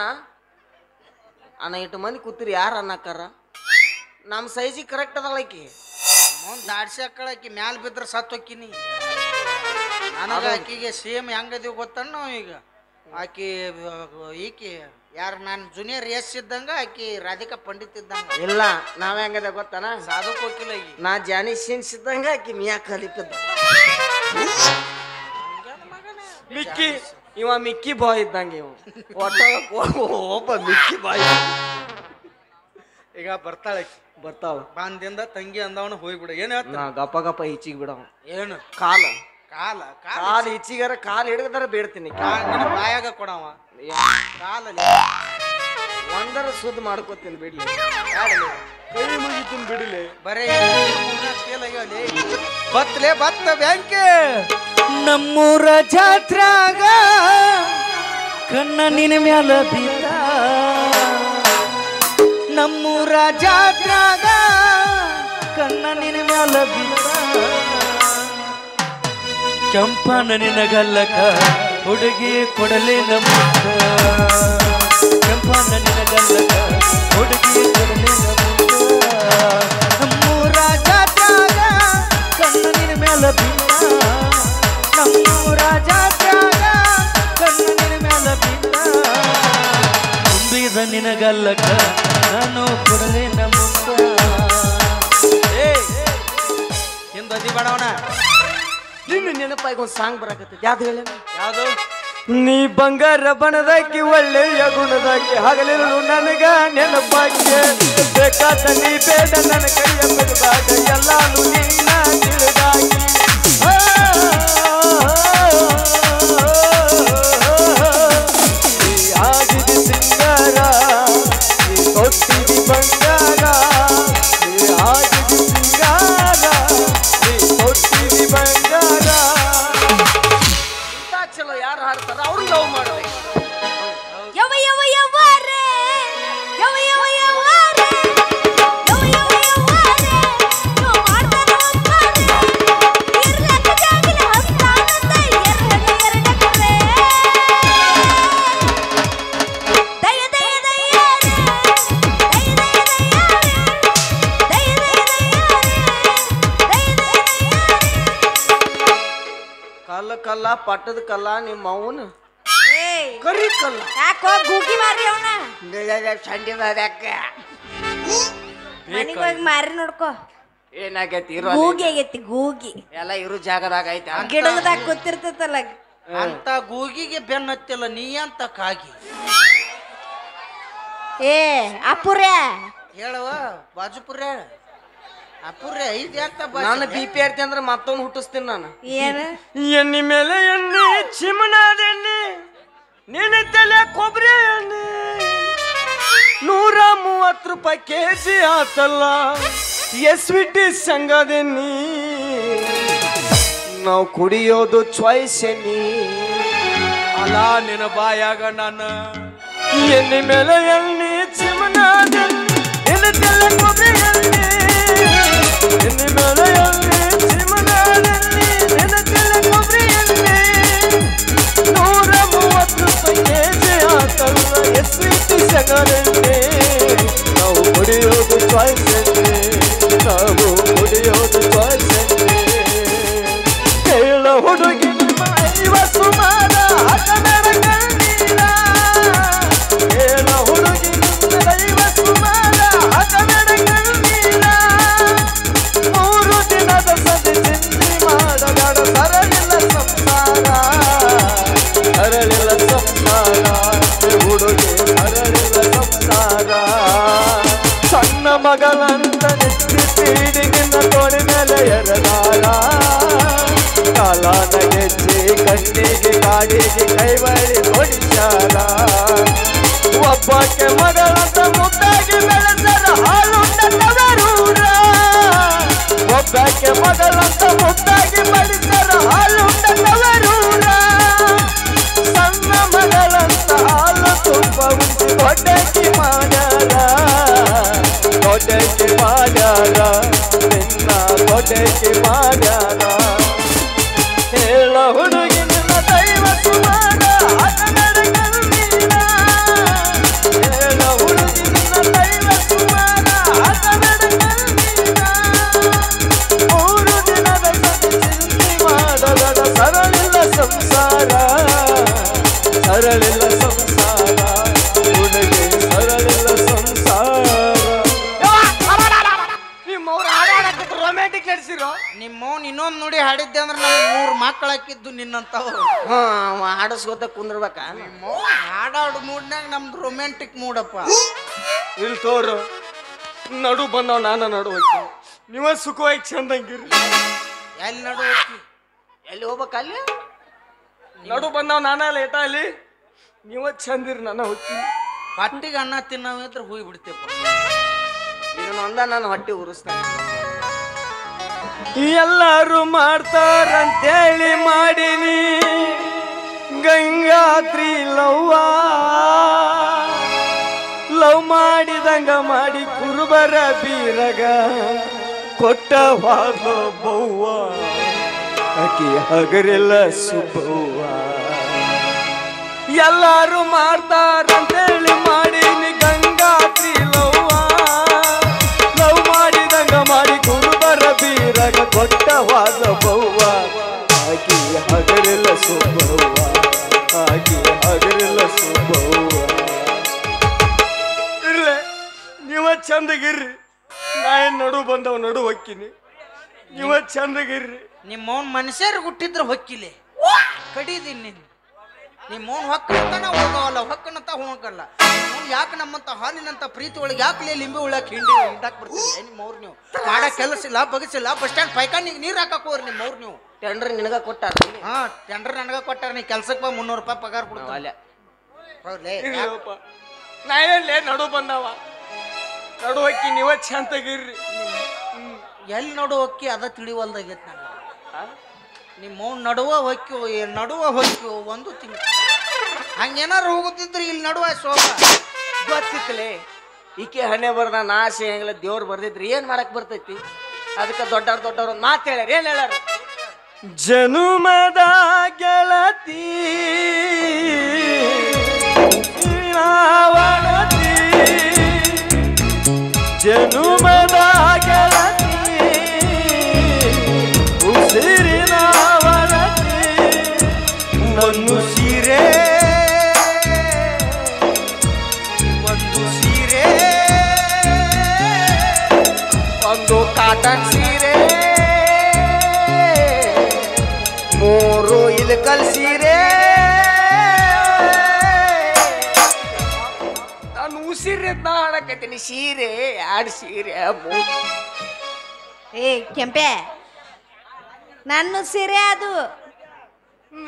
Speaker 1: ಅಣ್ಣ ಇಟ್ಟು ಮಂದಿ ಕೂತಿರಿ ಯಾರು ಅನ್ನಕ್ಕಾರ? ನಮ್ಮ ಸೈಜಿಗೆ ಕರೆಕ್ಟ್ ಅದಳಕಿ.
Speaker 3: ಮುಂದೆ ದಾಡ್ಸಿ ಹಾಕಳಕಿ ಮ್ಯಾಲ ಬಿದ್ರೆ ಸತ್ತು ಹೋಕ್ಕಿನಿ. ನನಗ ಆಕಿಗೆ ಸೇಮ್ ಹೆಂಗದೀವಿ ಗೊತ್ತಣ್ಣ. ಈಗ ಆಕಿ ಈಕಿ ಯಾರು ನಾನು ಜೂನಿಯರ್ ಎಸ್ ಇದ್ದಂಗ ಆಕಿ ರಾಧಿಕಾ ಪಂಡಿತ್ ಇದ್ದಂಗ.
Speaker 1: ಇಲ್ಲ ನಾವ್ ಹೆಂಗದ ಗೊತ್ತಾನ?
Speaker 3: ಸಾಧುಕ್ ಹೋಗಿಲ್ಲ ಈಗ.
Speaker 1: ನಾ ಜಾನಿ ಸೀನ್ಸ್ ಇದ್ದಂಗ ಆಕಿ ಮಿಯಾ ಖಲೀಫ್ ಇದ್ದ. ಇವ ಮಿಕ್ಕಿ ಬಾಯ್ ಇದ್ದಂಗೆ ಇವ ಒಬ್ಬ ಮಿಕ್ಕಿ ಬಾಯ್
Speaker 3: ಈಗ ಬರ್ತಾಳೆ
Speaker 1: ಬರ್ತಾವ
Speaker 3: ಬಾಂದಿಂದ ತಂಗಿ ಅಂದವನ ಹೋಗ್ಬಿಡ ಏನ್ ಹೇಳ್ತ
Speaker 1: ನಾ ಗಪ್ಪ ಗಪ್ಪ ಈಚಿಗೆ ಬಿಡವ
Speaker 3: ಏನು
Speaker 1: ಕಾಲ
Speaker 3: ಕಾಲ
Speaker 1: ಕಾಲ್ ಈಚಿಗಾರ ಕಾಲ್ ಹಿಡಿದಾರ ಬೇಡ್ತೀನಿ
Speaker 3: ನಿನ್ನ ಬಾಯಾಗ ಕೊಡವ ಕಾಲಲ್ಲಿ
Speaker 1: ಒಂದರ ಸುದ್ದಿ ಮಾಡ್ಕೋತೀನಿ ಬಿಡ್ಲಿ ಕೈ ಮುಗಿತೀನಿ ಬಿಡಲಿ
Speaker 3: ಬರೇ ಫೇಲ್ ಆಗ್ಯಾವಲ್ಲಿ
Speaker 2: ಬತ್ಲೆ ಬತ್ತ ಬ್ಯಾಂಕೆ ನಮ್ಮೂರ ಜಾತ್ರಾಗ ಕಣ್ಣ ನಿನ್ನ ಮ್ಯಾಲ ಬಿದ್ದ ನಮ್ಮೂರ ಜಾತ್ರಾಗ ಕಣ್ಣ ನಿನ್ನ ಮ್ಯಾಲ ಬಿದ್ದ ಕೆಂಪನ ನಿನ್ನ ಗಲ್ಲಕ ಹುಡುಗಿ ಕೊಡಲೆ ನಮ್ಮ ಕೆಂಪನ ನಿನ್ನ ಗಲ್ಲಕ ಹುಡುಗಿ ಕೊಡಲೆ ನಮ್ಮೂರ ಜಾತ್ರಾಗ ಕಣ್ಣ ನಿನ್ನ ಮ್ಯಾಲ ಬಿದ್ದ ನಮ್ಮೂರ ಜಾತ್ರಾಗ ಕಣ್ಣ ನಿನ್ನ ಮ್ಯಾಲ ಬಿದ್ದ ತುಂಬಿದ ನಿನ್ನ ಗಲ್ಲಕ ನಾನು ಕೊಡಲೆ ನಮ್ಮ
Speaker 3: ಹಿಂದದಿ ಬಡವನ
Speaker 1: ನಿನ್ನ ನೆನಪಾಗಿ ಒಂದು ಸಾಂಗ್ ಬರಾಕತ್ತೈತಿ ಯಾವ್ದು ಹೇಳ
Speaker 3: ಯಾವ್ದು
Speaker 1: ನೀ ಬಂಗಾರ ಬಣದಾಕಿ ಒಳ್ಳೆಯ ಗುಣದಾಕಿ ಹಗಲಿರುಳು ನನಗ ನೆನಪಾಕಿ ಬೇಕಾದ ನೀ ಬೇಡ ನನ್ನ ಕೈಯ ಬಿಡದಾಗ ಎಲ್ಲಾನು ನಿನ್ನ ತಿಳಿದಾಗಿ ನೀ ಆಗಿದಿ ಸಿಂಗಾರ ನೀ ಕೊಟ್ಟಿದಿ ಬಂಗಾರ ನೀ ಆಗಿದಿ ಸಿಂಗಾರ ನೀ ಕೊಟ್ಟಿದಿ ಬಂಗಾರ ಚಲೋ ಯಾರು ಹಾಡ್ತಾರ ಅವ್ರು ಲವ್ ಮಾಡ್ಬೇಕು
Speaker 4: ಯವ ಯವ ಯವಾರೆ ಯವ ಯವ ಯವಾರೆ ಯವ ಯವ ಯವಾರೆ ನೋ ಮಾಡ್ತಾನೋ ಮಾರೆ ಇರ್ಲಕ್ಕ ಜಾಗಲ ಹಸ್ತಾನಂದ ಎರಡಕರೆ ದಯ ದಯ ದಯಾರೆ ದಯ ದಯ ದಯಾರೆ ದಯ ದಯ ದಯಾರೆ
Speaker 1: ಕಲ್ಲ ಕಲ್ಲ ಪಟ್ಟದ ಕಲ್ಲ ನಿಮ್ಮ ಅವನ
Speaker 4: ಏಯ್
Speaker 1: ಕರಿ ಕಲ್ಲ
Speaker 4: ಯಾಕೋ ಗೂಗಿ ಮಾರಿ ಅವನ
Speaker 1: ಸಂಡಿದ
Speaker 4: ಮನೆಗೆ ಹೋಗಿ ಮಾರಿ ನೋಡ್ಕೋ
Speaker 1: ಏನಾಗೈತಿ
Speaker 4: ಗೂಗಿ ಆಗೈತಿ ಗೂಗಿ
Speaker 1: ಎಲ್ಲ ಇರು ಜಾಗದಾಗ ಐತೆ
Speaker 4: ಗಿಡಗದಾಗ ಕೂತಿರ್ತೈತಲ್ಲ
Speaker 3: ಅಂತ ಗೂಗಿಗೆ ಬೆನ್ನ ಹತ್ತಿಲ್ಲ ನೀ ಅಂತ ಕಾಗಿ
Speaker 4: ಏ ಅಪ್ಪುರ್ಯ
Speaker 3: ಹೇಳವ ಬಾಜುಪುರ್ಯ ಅಪ್ಪುರ್ಯ ಇದು ಯಾಕ
Speaker 1: ನಾನು ಬಿ ಪಿ ಆರ್ತಿ ಅಂದ್ರೆ ಮತ್ತೊಂದು ಹುಟ್ಟಿಸ್ತೀನಿ ನಾನು
Speaker 4: ಏನು
Speaker 1: ಎಣ್ಣೆ ಮೇಲೆ ಎಣ್ಣೆ ಚಿಮನಾದ ಎಣ್ಣೆ ನಿನ್ನ ತಲೆ ಕೊಬ್ಬರಿ ಎಣ್ಣೆ 130 ರೂಪಾಯಿ ಕೆಜಿ ಆತಲ್ಲ ಎಸ್ವಿಟಿ ಸಂಗದೆನ್ನಿ ನಾವು ಕುಡಿಯೋದು ಚಾಯ್ಸ್ ಎಣ್ಣಿ
Speaker 2: ಅಲ್ಲ ನಿನ್ನ ಬಾಯಾಗ ನಾನು
Speaker 1: ಎಣ್ಣೆ ಮೇಲೆ ಎಣ್ಣೆ ಚಿಮನಾದ ನಿನ್ನ ತಲೆ ಕೊಬ್ಬರಿ ಎಣ್ಣೆ ಎಣ್ಣೆ ಮೇಲೆ ಎಣ್ಣೆ ಚಿಮನಾದ ನಿನ್ನ ತಲೆ ಕೊಬ್ಬರಿ ಎಣ್ಣೆ 130 ರೂಪಾಯಿ ಕೆಜಿ ಆತಲ್ಲ ಎಸ್ವಿಟಿ ಸಂಗದೆನ್ನಿ ನಾವು ಕುಡಿಯೋದು ಚಾಯ್ಸ್ ಎಣ್ಣೆ ನಾವು ಕುಡಿಯೋದು ಚಾಯ್ಸ್ ಎಣ್ಣೆ ಕೇಳ ಹುಡುಗಿ ನಿಮ್ಮ ಸುಮಾರ ಹಗಮೆರ ಕಣ್ಣೀರ ಕೇಳ ಹುಡುಗಿ ನಿಮ್ಮ ಸುಮಾರ ಹಗಮೆರ ಕಣ್ಣೀರ 3 ದಿನದ ಸದಿ ಚಿಂತೆ ಮಾಡಬೇಡ ಸರಳಿಲ್ಲ ಸಂಸಾರ ಸರಳಿಲ್ಲ ಸಂಸಾರ ಹುಡುಗಿ ಸರಳಿಲ್ಲ ಸಂಸಾರ ಸಣ್ಣ ಮಗಳಂತ ನೆಚ್ಚಿ ಪೀಡಿಗಿಂದ ತೋಡಿ ಮೇಲೆ ಎರೆದಾರ ಕಾಲಾನ ಗೆಜ್ಜಿ ಕಣ್ಣಿಗೆ ಗಾಡಿಗೆ ಕೈಬಳಿ ಹೊಡಿಸಾರ ಒಬ್ಬಕ್ಕೆ ಮಗಳಂತ ಮುದ್ದಾಗಿ ಬೆಳೆಸರ ಹಾಲುಂಡವರೂರ ಒಬ್ಬಕ್ಕೆ ಮಗಳಂತ ಮುದ್ದಾಗಿ ಬೆಳೆಸರ ಹಾಲುಂಡವರೂರ ಸಣ್ಣ ಮಗಳಂತ ಹಾಲು ತುಂಬ ಉಂಟು ದೊಡ್ಡಕ್ಕೆ ಮಾಡ್ಯಾರ ದೊಡ್ಡಕ್ಕೆ ಮಾಡ್ಯಾರ ನಿನ್ನ ದೊಡ್ಡಕ್ಕೆ ಮಾಡ್ಯಾರ ಹೇಳ ಹುಡುಗಿ ನಿನ್ನ ದೈವ ಸುಮಾರ ಹಗಮೆರ ಕಣ್ಣೀರ ಹೇಳ ಹುಡುಗಿ ನಿನ್ನ ದೈವ ಸುಮಾರ ಹಗಮೆರ ಕಣ್ಣೀರ 3 ದಿನದ ಸತಿ ಚಿಂತೆ ಮಾಡಬೇಡ ಸರಳಿಲ್ಲ ಸಂಸಾರ ಸರಳಿಲ್ಲ ಸಂಸಾರ ಹುಡುಗಿ ಸರಳಿಲ್ಲ ಸಂಸಾರ ನಿಮ್ಮವ್ರು ಹಾಡಾಡಕ್ಕೆ ರೊಮ್ಯಾಂಟಿಕ್ ನಡೆಸಿರ ಹಾಡಿದ್ರು
Speaker 3: ನಿಮ್ಮ ಮೌನ್ ಇನ್ನೊಂದು ನುಡಿ ಹಾಡಿದ್ದೆ ಅಂದ್ರೆ ನಮ್ಗೆ 3 ಮಕ್ಕಳು ಹಾಕಿದ್ದು ನಿನ್ನಂತಾವ್.
Speaker 1: ಹಾಡಸ್ಕೋತ ಕುಂದಿರ್ಬೇಕ
Speaker 3: ನಿಮ್ಮ ಮೌನ್ ಹಾಡಾಡು ಮೂಡ್ನಾಗ ನಮ್ದು ರೊಮ್ಯಾಂಟಿಕ್ ಮೂಡಪ್ಪ.
Speaker 1: ಇಲ್ಲಿ ತೋರು ನಡು ಬಂದವ್ ನಾನು ನಡು ಹೋಗ್ತೀನಿ ನೀವ ಸುಖವಾಗಿ ಚಂದಂಗಿರಿ
Speaker 3: ಎಲ್ಲಿ ನಡು ಹೋಗಿ
Speaker 1: ಎಲ್ಲಿ ಹೋಗ್ಬೇಕ ಅಲ್ಲಿ ನಡು ಬಂದವ್ ನಾನ ಲೇಟ ಅಲ್ಲಿ ನೀವ ಚಂದಿರಿ ನಾನು ಹೋಗ್ತೀನಿ
Speaker 3: ಹೊಟ್ಟಿಗೆ ಅನ್ನ ತಿನ್ನವಿದ್ರೆ ಹೋಗಿ ಬಿಡ್ತೇಪ್ಪ.
Speaker 1: ಇದನ್ನ ಒಂದ ನಾನು ಹೊಟ್ಟೆ ಉರಿಸ್ತಾನೆ ಎಲ್ಲಾರು ಮಾಡ್ತಾರಂತೇಳಿ ಮಾಡೀನಿ ಗಂಗಾತ್ರಿ ಲವ್ ಮಾಡಿದಂಗ ಮಾಡಿ ಕುರುಬರ ಬೀರಗ ಕೊಟ್ಟವಾದ ಬವ್ವ ಆಕಿ ಹಗರೆಲ್ಲ ಸುಬ್ಬವ್ವ ಎಲ್ಲಾರು ಮಾಡ್ತಾರಂತೇಳಿ ಮಾಡೀನಿ ಗಂಗಾತ್ರಿ ಲವ್ ಮಾಡಿದಂಗ ಮಾಡಿ ಕುರುಬರ ಬೀರಗ ಕೊಟ್ಟವಾದ ಬವ್ವ ಆಕಿ ಹಗರೆಲ್ಲ ಸುಬ್ಬವ್ವ ಆಕಿ ಹಗರೆಲ್ಲ ಸುಬ್ಬವ್ವ ಇರ್ಲೆ ನೀವ ಚಂದಗಿರ್ರಿ ನಾ ಏನ್ ನಡು ಬಂದವ್ ನಡು ಹೊಕ್ಕಿನಿ ನೀವ ಚಂದಗಿರ್ರಿ.
Speaker 3: ನಿಮ್ಮ ಮೌನ್ ಮನುಷ್ಯರು ಹುಟ್ಟಿದ್ರೆ ಹೊಕ್ಕಿಲೆ ಕಡಿದೀನಿ ನಿಮ್ಮ ಮೌನ್ ಹೊಕ್ಕನಂತಾನ ಹೋಗವಲ್ಲ ಹೊಕ್ಕನಂತ ಹೋಗಲ್ಲ. ಯಾಕೆ ನಮ್ಮಂತ ಹಾಲಿನಂತ ಪ್ರೀತಿ ಒಳಗೆ ಯಾಕೆ ಲಿಂಬೆ ಉಳ್ಳಾಕ ಹಿಂಡಾಕ್ ಬರ್ತೀವಿ ನಿಮ್ಮ ಅವ್ರು ನೀವು ಮಾಡೋ ಕೆಲಸ ಇಲ್ಲ ಬಗಸಿಲ್ಲ ಬಸ್ ಸ್ಟ್ಯಾಂಡ್ ಪೈಕಾನಿಗೆ ನೀರು ಹಾಕಕ್ ಹೋಗ್ರಿ ನಿಮ್ಮ ಅವ್ರು ನೀವು.
Speaker 1: ಟೆಂಡರ್ ನಿನಗ ಕೊಟ್ಟಾರ
Speaker 3: ಹಾ ಟೆಂಡರ್ ನನಗ ಕೊಟ್ಟಾರ ನೀ ಕೆಲ್ಸಕ್ಕೆ 300 ರೂಪಾಯಿ ಪಗಾರ ಕೊಡ್ತಾವಲ್ಲ.
Speaker 1: ನಾ ಹೇಳಲೇ ನಡು ಬಂದವ ನಡು ಹೊಕ್ಕಿ ನೀವ ಚಂದಗಿರ್ರಿ.
Speaker 3: ಎಲ್ಲಿ ನಡು ಹೊಕ್ಕಿ ಅದ ತಿಳಿವಲ್ದಾಗೈತಿ ನನಗೆ. ನಿಮ್ಮ ಮೌನ್ ನಡುವ ಹೊಕ್ಕಿವು ಒಂದು ತಿಂಗಳು ಹಂಗೇನಾರು ಹೋಗುತ್ತಿದ್ರಿ ಇಲ್ಲಿ ನಡುವ ಶೋಭ
Speaker 1: ಗೊತ್ತಿತ್ತಲೇ ಈಕೆ ಹಣೆ ಬರ್ದ ನಾಶೆ ಹೆಂಗಿಲ್ಲ ದೇವ್ರು ಬರ್ದಿದ್ರಿ ಏನ್ ಮಾಡಕ್ ಬರ್ತೈತಿ ಅದಕ್ಕೆ ದೊಡ್ಡವ್ರ ಮಾತು ಹೇಳ್ಯಾರ ಏನ್ ಹೇಳ್ಯಾರ ಜನುಮದ ಗೆಳತಿ ಜನುಮದ ಗೆಳತಿ ಉಸಿರಿನ ವರತಿ ಒಂದು ಸೀರೆ ಒಂದು ಕಾಟನ್ ಸೀರೆ 3 ಇಲಕಲ್ ಸೀರೆ ನಾನು ಉಸಿರಿ ಹಾಡಕತ್ತೀನಿ ಸೀರೆ 2 ಸೀರೆ
Speaker 4: ಏ ಕೆಂಪೆ ನನ್ನ ಸೀರೆ ಅದು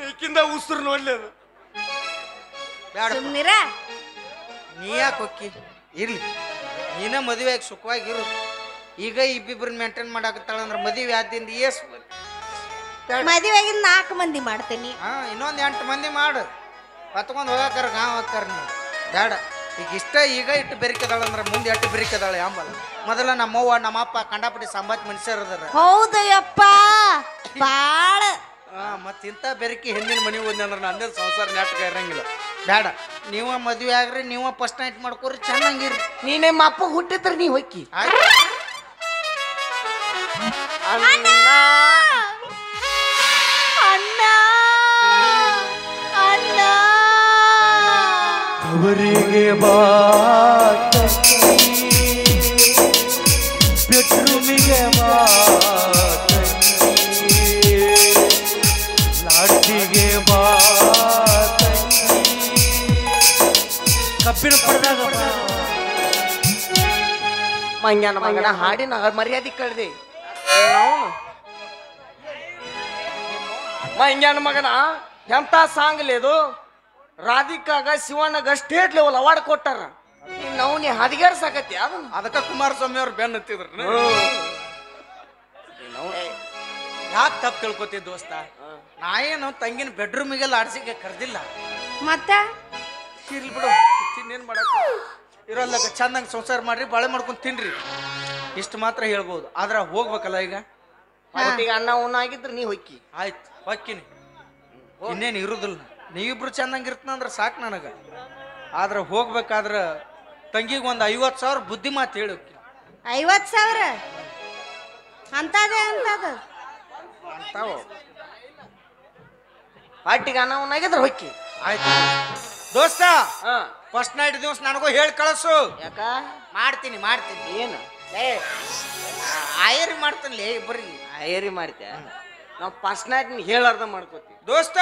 Speaker 1: ಈಕಿಂದ ಉಸಿರು ನೋಡ್ಲೇದು
Speaker 4: ಸುಮ್ನಿರ.
Speaker 3: ನೀ ಯಾಕೆ ಹೊಕ್ಕಿ ಇರ್ಲಿ ನೀನ ಮದುವೆ ಆಗಿ ಸುಖವಾಗಿರು. ಈಗ ಇಬ್ಬಿಬ್ರನ್ನ ಮೇಂಟೈನ್ ಮಾಡಾಕತ್ತಾಳ ಅಂದ್ರೆ ಮದುವೆ ಆದಿಂದ
Speaker 4: ಮದುವೆಗಿಂದ 4 ಮಂದಿ ಮಾಡ್ತೀನಿ.
Speaker 3: ಇನ್ನೊಂದು 8 ಮಂದಿ ಮಾಡು ಹೊತ್ಕೊಂಡು ಹೋಗಾಕಾರ ಗಾಂವ್ ಹಾಕಾರ ನೀವು ಬೇಡ. ಈಗ ಇಟ್ಟು ಬೆರಿಕದಾಳ ಅಂದ್ರೆ ಮುಂದೆ ಎಟ್ಟು ಬೆರಿಕದಾಳ ಅಂಬಲ್ಲ. ಮೊದಲ ನಮ್ಮವ್ವ ನಮ್ಮಪ್ಪ ಕಂಡಾಪಟ್ಟಿ ಸಂಬಾತ್ ಮನುಷ್ಯರದಾರ.
Speaker 4: ಹೌದಯ್ಯಪ್ಪ ಬಾಳ
Speaker 3: ಮತ್ತೆ ಇಂಥ ಬೆರಕಿ ಹೆಣ್ಣಿನ ಮನೆ ಹೋದ್ನಿ ಅಂದ್ರೆ ನಂದೇ ಸಂಸಾರ ನಾಟಕ ಇರಂಗಿಲ್ಲ. ಬೇಡ ನೀವ ಮದ್ವೆ ಆಗ್ರಿ ನೀವ ಫಸ್ಟ್ ನೈಟ್ ಮಾಡ್ಕೋರಿ ಚೆನ್ನಾಗಿರ್ರಿ.
Speaker 1: ನೀನೇ ಅಪ್ಪ ಹುಟ್ಟಿದ್ರೆ ನೀ ಹೊಕ್ಕಿ
Speaker 4: ಅಣ್ಣ ಅಣ್ಣ ಅಣ್ಣ
Speaker 1: ಅವರಿಗೆ ಬಾ ಬೆಡ್ರೂಮಿಗೆ ಬಾ ಲಾಟಿಗೆ ಬಾ ಕಬ್ಬಿನ ಪಡೆದಾಗ ಮಂಗ್ಯಾನ ಮಗನ ಹಾಡಿನ ಮರ್ಯಾದೆ ಕಳ್ದೆ ಮಂಗ್ಯಾನ ಮಗನ ಎಂತ ಸಾಂಗ್ಲೇದು ರಾಧಿಕಾಗ ಶಿವಣ್ಣಗ ಸ್ಟೇಟ್ ಲೆವೆಲ್ ಅವಾರ್ಡ್ ಕೊಟ್ಟಾರ. ನಾವು ನೀ ಹದಿಗೇರ್ಸಾಕತ್ತಿ ಅದನ್ನ
Speaker 3: ಅದಕ್ಕ ಕುಮಾರಸ್ವಾಮಿ ಅವ್ರು ಬೆನ್ನ ಹತ್ತಿದ್ರು. ಯಾಕೆ ತಪ್ಪು ತಿಳ್ಕೊತಿ ದೋಸ್ತ? ನಾ ಏನು ತಂಗಿನ ಬೆಡ್ರೂಮಿಗೆಲ್ಲ ಆಡ್ಸಿಗೆ ಕರ್ದಿಲ್ಲ.
Speaker 4: ಮತ್ತೆ
Speaker 3: ಇರ್ಲಿ ಬಿಡು ತಿನ್ನೇನ್ ಮಾಡಕ್ ಇರೋಲ್ಲ ಚಂದಂಗೆ ಸಂಸಾರ ಮಾಡ್ರಿ ಬಾಳೆ ಮಾಡ್ಕೊಂಡು ತಿನ್ರಿ ಇಷ್ಟು ಮಾತ್ರ ಹೇಳ್ಬೋದು. ಆದ್ರೆ ಹೋಗ್ಬೇಕಲ್ಲ ಈಗ
Speaker 1: ಅಣ್ಣ ಉಣ್ಣ ಆಗಿದ್ರೆ ನೀ ಹೊಕ್ಕಿ
Speaker 3: ಆಯ್ತು ಹೊಕ್ಕಿನಿ ಇನ್ನೇನು ಇರುದಿಲ್ಲ. ನೀವಿಬ್ರು ಚಂದಂಗೆ ಇರ್ತನಂದ್ರೆ ಸಾಕು ನನಗೆ. ಆದ್ರೆ ಹೋಗ್ಬೇಕಾದ್ರೆ ತಂಗಿಗೆ ಒಂದು 50,000 ಬುದ್ಧಿ ಮಾತು ಹೇಳಿ
Speaker 4: 50,000 ಅಂತದೇ ಅಂತದ
Speaker 3: ಅಂತಾವ
Speaker 1: ಪಾರ್ಟಿಗೆ ಅಣ್ಣ ಉಣ್ಣ ಆಗಿದ್ರೆ ಹೊಕ್ಕಿ
Speaker 3: ಆಯ್ತು ದೋಸ್ತ. ಫಸ್ಟ್ ನೈಟ್ ದಿವಸ ನನಗೂ ಹೇಳಿ ಕಳಿಸು.
Speaker 1: ಯಾಕ
Speaker 3: ಮಾಡ್ತೀನಿ
Speaker 1: ಏನು
Speaker 3: ಏ ಆಯರಿ ಮಾಡ್ತಾನಲೇ ಇಬ್ಬರಿಗೆ.
Speaker 1: ಏರಿ ಮಾಡ್ತೆ ನಾವು ಫಸ್ಟ್ ನೈಟ್ ಹೇಳಾರ್ದ ಮಾಡ್ಕೋತೀವಿ
Speaker 2: ದೋಸ್ತ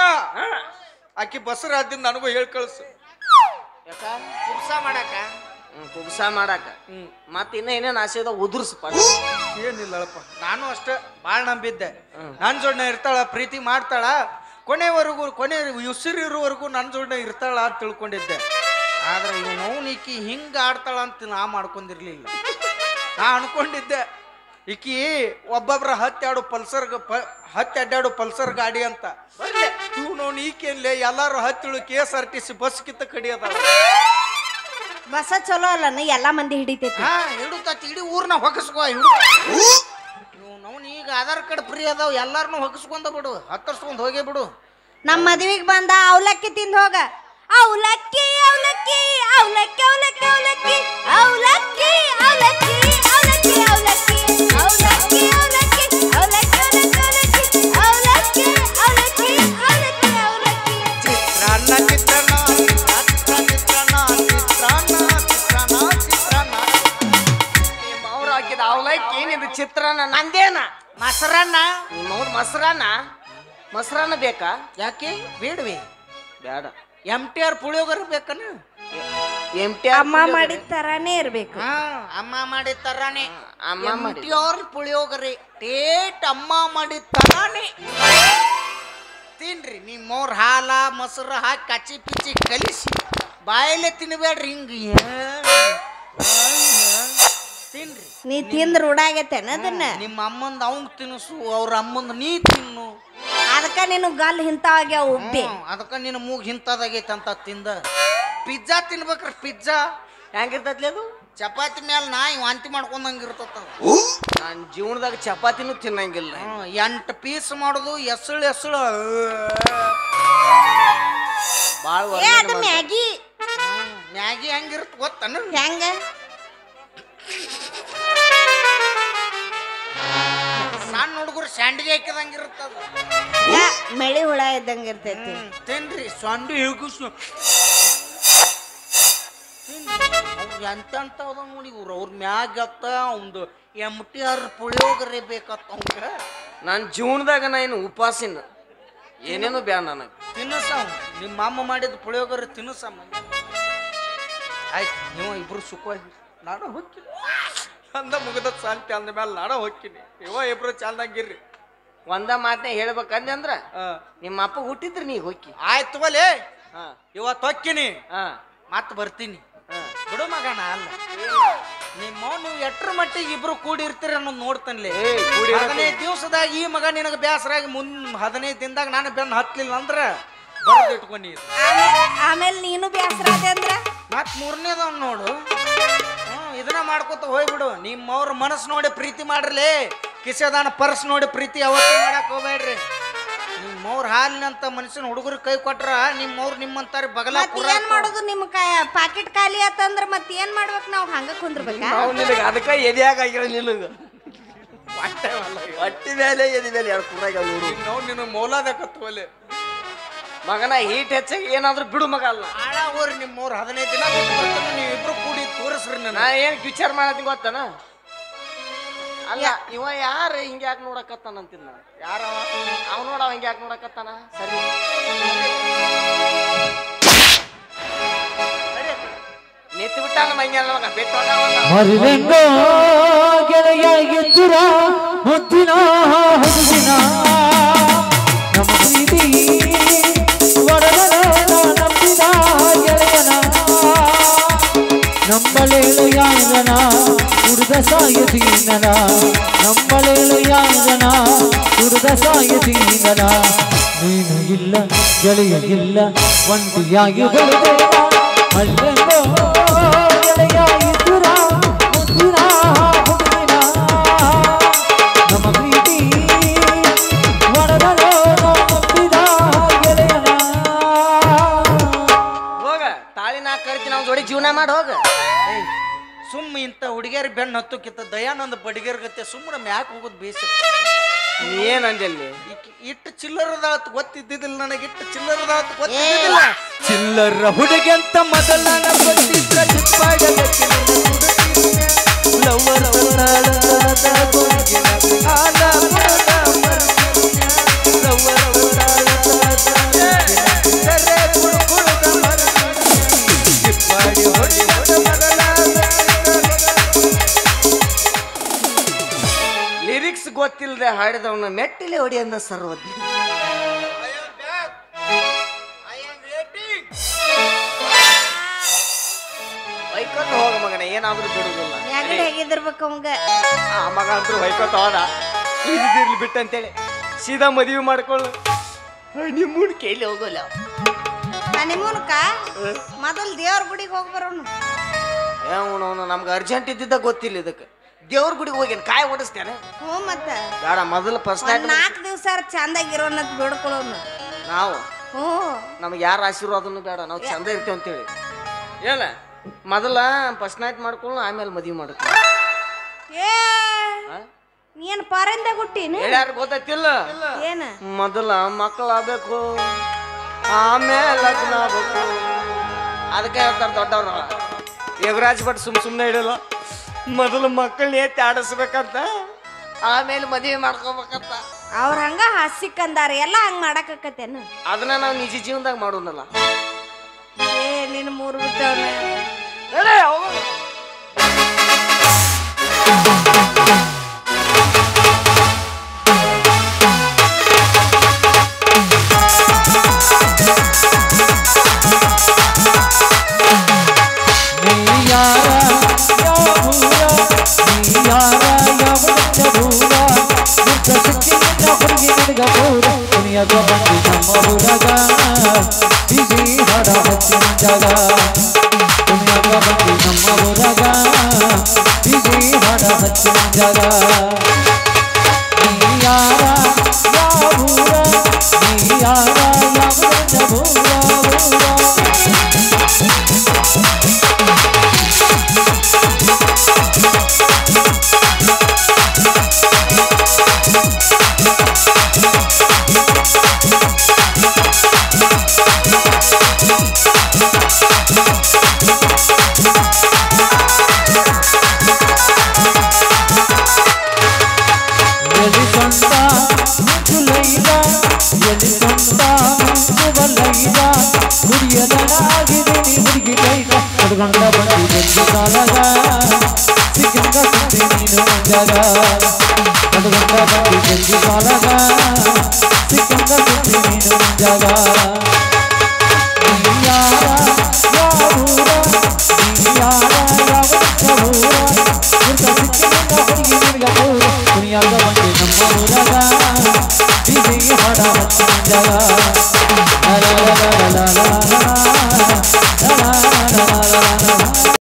Speaker 2: ಆಕಿ ಬಸರಾದಿಂದ ನನಗೂ ಹೇಳಿ ಕಳ್ಸು.
Speaker 1: ಯಾಕ
Speaker 3: ಕುಬ್ಸ ಮಾಡಾಕ
Speaker 1: ಕುಬ್ಸ ಮಾಡಾಕ ಮತ್ತ ಇನ್ನ ಏನೇನ್ ಆಸೆ ಅದ ಉದುರ್ಸಪ್ಪ.
Speaker 2: ಏನಿಲ್ಲಪ್ಪ, ನಾನು ಅಷ್ಟೇ ಭಾಳ ನಂಬಿದ್ದೆ. ನನ್ನ ಜೋಡನೆ ಇರ್ತಾಳ, ಪ್ರೀತಿ ಮಾಡ್ತಾಳ, ಕೊನೆ ಉಸಿರಿರುವವರೆಗೂ ನನ್ನ ಜೋಡನೆ ಇರ್ತಾಳ ಅಂತ ತಿಳ್ಕೊಂಡಿದ್ದೆ.
Speaker 3: ಆದ್ರೆ ಇವನು ಈಕಿ ಹಿಂಗ ಆಡ್ತಾಳ ಅಂತ ನಾ ಮಾಡ್ಕೊಂಡಿರ್ಲಿಲ್ಲ.
Speaker 2: ನಾ ಅನ್ಕೊಂಡಿದ್ದೆ ಈಕಿ ಒಬ್ಬೊಬ್ರ ಹತ್ಯಾಡು ಪಲ್ಸರ್ ಗಾಡಿ ಅಂತ. ಇವ್ನು ಈಕೇನ್ಲೆ ಎಲ್ಲಾರು ಹತ್ತಿಳು KSRTC ಬಸ್ ಕಿತ್ತ ಕಡಿಯದ.
Speaker 4: ಬಸ ಚಲೋ ಅಲ್ಲ ಎಲ್ಲಾ ಮಂದಿ ಹಿಡಿತೈತಿ.
Speaker 3: ಹಾ ಹಿಡುತ್ತತಿ, ಇಡೀ ಊರ್ನ ಹೊಗಸ್ಕೋ ಈಗ ಆಧಾರ್ ಕಾರ್ಡ್ ಫ್ರೀ ಅದಾವ, ಎಲ್ಲಾರನು ಹೊಗಸ್ಕೊಂಡ ಬಿಡು, ಹತ್ತರ್ಸ್ಕೊಂಡ್ ಹೋಗೇ ಬಿಡು.
Speaker 4: ನಮ್ಮ ಮದ್ವಿಗ್ ಬಂದ ಅವಲಕ್ಕಿ ತಿಂದ ಹೋಗ. ಅವಲಕ್ಕಿ ಅವಲಕ್ಕಿ ಅವಲಕ್ಕಿ ಅವಲಕ್ಕಿ ಅವಲಕ್ಕಿ ಅವಲಕ್ಕಿ ಅವಲಕ್ಕಿ ಅವಲಕ್ಕಿ ಅವಲಕ್ಕಿ ಅವಲಕ್ಕಿ ಅವಲಕ್ಕಿ ಅವಲಕ್ಕಿ ಅವಲಕ್ಕಿ ಅವಲಕ್ಕಿ ಅವಲಕ್ಕಿ ಅವಲಕ್ಕಿ
Speaker 2: ಚಿತ್ರಾನ್ನ ಚಿತ್ರಾನ್ನ
Speaker 1: ಅವ್ರು ಹಾಕಿದ ಅವಲಕ್ಕಿ ಏನಿದು ಚಿತ್ರಾನ್ನ ನಂದೇನ
Speaker 3: ಮೊಸರನ್ನ
Speaker 1: ನಿಮ್ಮವ್ರ ಮೊಸರನ್ನ ಬೇಕಾ?
Speaker 3: ಯಾಕೆ ಬೇಡವಿ?
Speaker 1: ಬೇಡ.
Speaker 3: MTR ಪುಳಿಯೋಗರೆ ಬೇಕನ?
Speaker 4: ಅಮ್ಮ ಮಾಡಿದ ತರಾನೇ ಇರ್ಬೇಕು.
Speaker 3: ಹಾ ಅಮ್ಮ ಮಾಡಿದ ತರಾನೇ.
Speaker 1: ಅಮ್ಮ ಮಾಡಿದ
Speaker 3: MTR ಪುಳಿಯೋಗರೆ ಟೇಟ್ ಅಮ್ಮ ಮಾಡಿದ ತರಾನೇ ತಿನ್ರಿ. ನಿಮ್ಮವ್ರ ಹಾಲ ಮೊಸರು ಹಾಕಿ ಕಚ್ಚಿ ಪಿಚ್ಚಿ ಕಲಿಸಿ ಬಾಯಲ್ಲೇ ತಿನ್ಬೇಡ್ರಿ. ಹಿಂಗ ತಿನ್ರಿ.
Speaker 4: ನೀ ತಿಂದ್ರ ರೂಢಾಗೈತೇನ ಅದನ್ನ?
Speaker 3: ನಿಮ್ಮ ಅಮ್ಮಂದ ಅವಂಗ್ ತಿನ್ನಿಸು, ಅವ್ರ ಅಮ್ಮಂದ ನೀ ತಿನ್ನು.
Speaker 4: ಅದಕ್ಕ ನೀನು ಗಲ್ ಹಿಂತಾಗ್ಯಾವ ಉಬ್ಬಿ.
Speaker 3: ಅದಕ್ಕ ನಿನ್ನ ಮೂಗ್ ಹಿಂತದಾಗೈತೆ ಅಂತ ತಿಂದ. ಪಿಜ್ಜಾ ತಿನ್ಬೇಕ್ರಿ. ಪಿಜ್ಜಾ
Speaker 1: ಹೆಂಗಿರ್ತೈತ್ಲಿ ಅದು?
Speaker 3: ಚಪಾತಿ ಮ್ಯಾಲ ನಾಯಿ ವಾಂತಿ ಮಾಡ್ಕೊಂಡಂಗ ಇರ್ತದ.
Speaker 1: ನಾನು ಜೀವನದಾಗ ಚಪಾತಿನೂ ತಿನ್ನಂಗಿಲ್ಲ.
Speaker 3: 8 ಪೀಸ್ ಮಾಡೋದು ಎಸಳು
Speaker 1: ಬಾಳ
Speaker 4: ಏ ಅದು ಮ್ಯಾಗಿ.
Speaker 3: ಮ್ಯಾಗಿ ಹೆಂಗಿರುತ್ತ ಗೊತ್ತನ?
Speaker 4: ಹೆಂಗ?
Speaker 3: ಸಣ್ಣ ಹುಡುಗರು ಸ್ಯಾಂಡಿಗೆ ಹಾಕಿದಂಗಿರುತ್ತದ.
Speaker 4: ಮೆಳಿ ಹುಳ ಇದ್ದಂಗ ಇರ್ತೈತಿ.
Speaker 3: ತಿನ್ರಿ ಸಂಡಿ ಹೇಗಿಸು ಎಂತ ನೋಡಿ ಇವ್ರು ಅವ್ರ ಮ್ಯಾಗ ಅತ್ತ ಒಂದು MTR ಪುಳಿಯೋಗರೆ ಬೇಕತ್ತ ಅವಂಗ.
Speaker 1: ನನ್ನ ಜೀವನದಾಗ ನಾ ಏನು ಉಪವಾಸಿನ ಏನೇನು ಬ್ಯಾ ನನಗೆ.
Speaker 3: ತಿನ್ನಸ ನಿಮ್ಮ ಅಮ್ಮ ಮಾಡಿದ ಪುಳಿಯೋಗರೆ ತಿನ್ನಸಮ್ಮ. ಆಯ್ತು ನೀವು ಇಬ್ರು ಸುಖವಾಗಿ.
Speaker 2: ನಾನು ಹೋಗ್ತೀನಿ ಅಂದ ಮುಗದ ಶಾಂತಿ ಅಂದ ಮೇಲೆ ನಾನು ಹೋಗ್ತೀನಿ. ಇಬ್ರು ಚಾಲ್ದಂಗಿರ್ರಿ.
Speaker 1: ಒಂದ ಮಾತನ್ನ ಹೇಳ್ಬೇಕಂದೆ ಅಂದ್ರ ನಿಮ್ಮ ಅಪ್ಪ ಹುಟ್ಟಿದ್ರಿ ನೀ ಹೋಗಿ.
Speaker 3: ಆಯ್ತು ಬಲೆ
Speaker 1: ಹಾ
Speaker 3: ಇವತ್ತು ಹೊಕ್ಕಿನಿ,
Speaker 1: ಹಾ
Speaker 3: ಮತ್ತೆ ಬರ್ತೀನಿ.
Speaker 1: ಹಾ
Speaker 3: ಬಿಡು ಮಗನ ಅಲ್ಲ ನಿಮ್ಮ ನೀವು ಎಟ್ರ ಮಟ್ಟಿಗೆ ಇಬ್ರು ಕೂಡಿರ್ತೀರಿ ಅನ್ನೋದು ನೋಡ್ತಾನೆ. 15 ದಿವಸದಾಗ ಈ ಮಗ ನಿನಗೆ ಬೇಸರಾಗಿ 15 ದಿನದಾಗ ನಾನು ಬೆನ್ನು ಹತ್ತಲಿಲ್ಲ ಅಂದ್ರ ಬರೋದು ಇಟ್ಕೊಂಡಿ.
Speaker 4: ಆಮೇಲೆ ನೀನು ಬ್ಯಾಸರ ಅದೆ ಅಂದ್ರ
Speaker 3: ಮತ್ 3ನೇದವ್ ನೋಡು. ಇದನ್ನ ಮಾಡ್ಕೊತ ಹೋಗ್ಬಿಡು. ನಿಮ್ಮವ್ರ ಮನಸ್ಸು ನೋಡಿ ಪ್ರೀತಿ ಮಾಡ್ರಲಿ, ಕಿಸೆದಾನ ಪರ್ಸ್ ನೋಡಿ ಪ್ರೀತಿ ಯಾವತ್ತೂ ಮಾಡಕ್ ಹೋಗ್ಬೇಡ್ರಿ. ನಿಮ್ಮವ್ರ ಹಾಲಿನಂತ ಮನುಷ್ಯನ ಹುಡುಗರು ಕೈ ಕೊಟ್ರ ನಿಮ್ಮವ್ರು ನಿಮ್ಮಂತಾರ ಬಗಲ.
Speaker 4: ಏನ್ ಮಾಡೋದು? ನಿಮ್ಮ ಪಾಕೆಟ್ ಖಾಲಿ ಆತಂದ್ರ ಮತ್ ಏನ್ ಮಾಡ್ಬೇಕು? ನಾವು ಹಂಗ ಕುಂದ್ರಬೇಕಾ?
Speaker 1: ನಿನಗೆ ಅದಕ್ಕೆ ಎದೆಯಾಗ ಆಗಿರೋ ನಿನಗ ಹೊಟ್ಟಿ ಮೇಲೆ ಎದೆ ಮೇಲೆ 2 ಕುರ್ರಾಗ ನೋಡು.
Speaker 2: ನಾವು ನಿನ್ನ ಮೌಲಾದಕತ್ವಲೆ
Speaker 1: ಮಗನ ಹೀಟ್ ಹೆಚ್ಚಾಗಿ ಏನಾದ್ರೂ ಬಿಡು ಮಗ ಅಲ್ಲ.
Speaker 3: ಆಳ ಹೋರಿ ನಿಮ್ಮವ್ರು 15 ದಿನ ಬಿಟ್ಟು ಬರ್ತಾನೆ. ನೀವಿಬ್ರು ಕೂಡಿ ತೋರಿಸ್ರಿ.
Speaker 1: ನಾ ಏನ್ ವಿಚಾರ ಮಾಡತ್ತೀನಿ ಗೊತ್ತಾನ? ಅಲ್ಲ ಇವ ಯಾರು ಹಿಂಗ ಯಾಕೆ ನೋಡಕತ್ತಾನ ಅಂತಿಲ್ಲ.
Speaker 3: ಯಾರ
Speaker 1: ಅವ್ ನೋಡ ಅವ ಹಿಂಗ ಯಾಕೆ ನೋಡಕತ್ತಾನ? ಸರಿ ನಿಂತು ಬಿಟ್ಟಾನ ಮಂಗ್ಯಾನ ಮಗ ಬೆಟ್ಟೋಗ
Speaker 5: ಮರಿಲೆಂಗೋ ಗೆಳೆಯ ಎದ್ದುರ ಮುದ್ದಿನ ಹುಡುಗಿನ ನಮ್ಮ ಪ್ರೀತಿ ಒಡಗನ ನಂಬಿದ ಗೆಳೆಯನ ನಂಬಲೇಳು ಯಾರನ ಹುಡುಗ ಸಾಯತೀನನ ನಂಬಲೇಳು ಯಾರನ ಹುಡುಗ ಸಾಯತೀನನ ನೀನು ಇಲ್ಲ ಗೆಳೆಯ ಇಲ್ಲ ಒಂಟಿಯಾಗಿ ಬರುವೆ ಮರಿಲೆಂಗೋ ಗೆಳೆಯ ಎದ್ದುರ ಮುದ್ದಿನ ಹುಡುಗಿನ ನಮ್ಮ ಪ್ರೀತಿ ಒಡಗನ ನಂಬಿದ ಗೆಳೆಯನ
Speaker 1: ಹೋಗ ತಾಳಿ ನಾ ಕರಿತೀನಿ ಅವ್ನ ಜೋಡಿ ಜೀವನ ಮಾಡಿ ಹೋಗ.
Speaker 3: ಸುಮ್ಮ ಇಂಥ ಹುಡುಗಿಯರ್ ಬೆನ್ನು ಹತ್ತಕ್ಕಿಂತ ದಯಾನಂದ ಬಡಿಗೇರ್ ಗತ್ತೆ ಸುಮ್ಮನೆ ಮ್ಯಾಕ್ ಹೋಗೋದು ಬೇಸಿ.
Speaker 1: ಏನ್ ಅಂದಲ್ಲಿ
Speaker 3: ಇಟ್ಟು ಚಿಲ್ಲರದಾತ್ ಗೊತ್ತಿದ್ದಿದ್ದಿಲ್ಲ ನನಗೆ. ಇಟ್ಟು ಚಿಲ್ಲರದಾತ್ ಗೊತ್ತಿದ್ದಿಲ್ಲ.
Speaker 2: ಚಿಲ್ಲರ ಹುಡುಗಿ ಅಂತ ಮೊದಲ ಗೊತ್ತಿದ್ರ ಲವ್ವರ್
Speaker 1: ಗೊತ್ತಿಲ್ಲದೆ ಹಾಡಿದವನ ಮೆಟ್ಟಿಲೆ ಹೊಡಿಯಂದ ಸರ್ವಜ್ಞ. ಹೊಯ್ಕೊತ ಹೋಗ ಮಗನ, ಏನಾದ್ರೂ ಬಿಡುದಿಲ್ಲ.
Speaker 4: ನೆಗಡಿ ಹೇಗಿದಿರ್ಬೇಕು ಅವಂಗ.
Speaker 1: ಆ ಮಗ ಅಂತೂ ಹೊಯ್ಕೊತ ಹೋದ, ಇರ್ಲಿ ಬಿಟ್ಟಂತೇಳಿ ಸೀದಾ ಮದುವೆ ಮಾಡ್ಕೊಳ್ಳು. ನಿಮ್ಮ ಕೈಲಿ ಹೋಗಲ್ಲ.
Speaker 4: ಹನಿಮೂನ್ಕ ಮೊದಲ್ ದೇವ್ರ ಗುಡಿಗೆ ಹೋಗಿ ಬರೋನು.
Speaker 1: ಅವನು ನಮ್ಗೆ ಅರ್ಜೆಂಟ್ ಇದ್ದಿದ್ದ ಗೊತ್ತಿಲ್ಲ. ಇದಕ್ಕೆ ದೇವ್ರ ಗುಡಿಗೆ ಹೋಗ್ಯಾನ, ಕಾಯಿ ಓಡಿಸ್ತೇನೆ.
Speaker 4: ಹ್ಞೂ ಮತ್ತ
Speaker 1: ಬೇಡ, ಮೊದಲು ಫಸ್ಟ್ ನೈಟ್
Speaker 4: 4 ದಿವಸ ಚಂದಾಗಿರೋನಂತ ಬೇಡ್ಕೊಳ್ಳೋನು
Speaker 1: ನಾವು.
Speaker 4: ಹ್ಞೂ
Speaker 1: ನಮ್ಗೆ ಯಾರ ಆಶೀರ್ವಾದನು ಬೇಡ, ನಾವು ಚಂದ ಇರ್ತೇವೆ ಅಂತೇಳಿ. ಏನ ಮೊದಲ ಫಸ್ಟ್ ನೈಟ್ ಮಾಡ್ಕೊಳ್ಳು, ಆಮೇಲೆ ಮದುವೆ ಮಾಡ್ಕೊಳ್ಳು.
Speaker 4: ಏ ನೀನ್ ಪಾರಿಂದ ಹುಟ್ಟಿನ
Speaker 1: ಹೇಳ್ಯಾರ ಗೊತ್ತಿಲ್ಲ.
Speaker 4: ಏನ
Speaker 1: ಮೊದಲ ಮಕ್ಕಳಾಗಬೇಕು, ಆಮೇಲೆ ಲಗ್ನ ಆಗ್ಬೇಕು. ಅದಕ್ಕೆ ಹೇಳ್ತಾರ ದೊಡ್ಡವ್ರ. ಯೋಗರಾಜ್ ಭಟ್ ಸುಮ್ಮನೆ ಇಡಲ್ಲ, ಮೊದಲು ಮಕ್ಕಳನ್ನ ಎತ್ತಿ ಆಡಿಸ್ಬೇಕಂತ, ಆಮೇಲೆ ಮದುವೆ ಮಾಡ್ಕೋಬೇಕಂತ.
Speaker 4: ಅವ್ರ ಹಂಗ ಹಸಿಕಂದಾರ ಎಲ್ಲ ಹಂಗ ಮಾಡಾಕತ್ತೇನ.
Speaker 1: ಅದನ್ನ ನಾವು ನಿಜ ಜೀವನದಾಗ ಮಾಡೋಣಲ್ಲ.
Speaker 4: ಏ ನಿನ್ನ 3 ಬಿಟ್ಟವ್ನ.
Speaker 5: ದುನಿಯಾಗ ಬಂದು ನಮ್ಮ ಊರಾಗ ಬಿಜಿ ಹಾಡ ಹಚ್ಚಿನ ಜಾಗ. ದುನಿಯಾಗ ಬಂದು ನಮ್ಮ ಊರಾಗ ಬಿಜಿ ಹಾಡ ಹಚ್ಚಿನ ಜಾಗ. ನೀ ಯಾರ ಯಾವ ಊರ, ನೀ ಯಾರ ಯಾವ ಊರ ಊರ. ಗಂಡ ಬಂದು ಜಲ್ದಿ ಕಾಲಗ ಸಿಕ್ಕಂಗ ಸುದ್ದಿ ನೀನು ಮಂಜಾಗ. ಗಂಡ ಬಂದು ಜಲ್ದಿ ಕಾಲಗ ಸಿಕ್ಕಂಗ ಸುದ್ದಿ ನೀನು ಮಂಜಾಗ.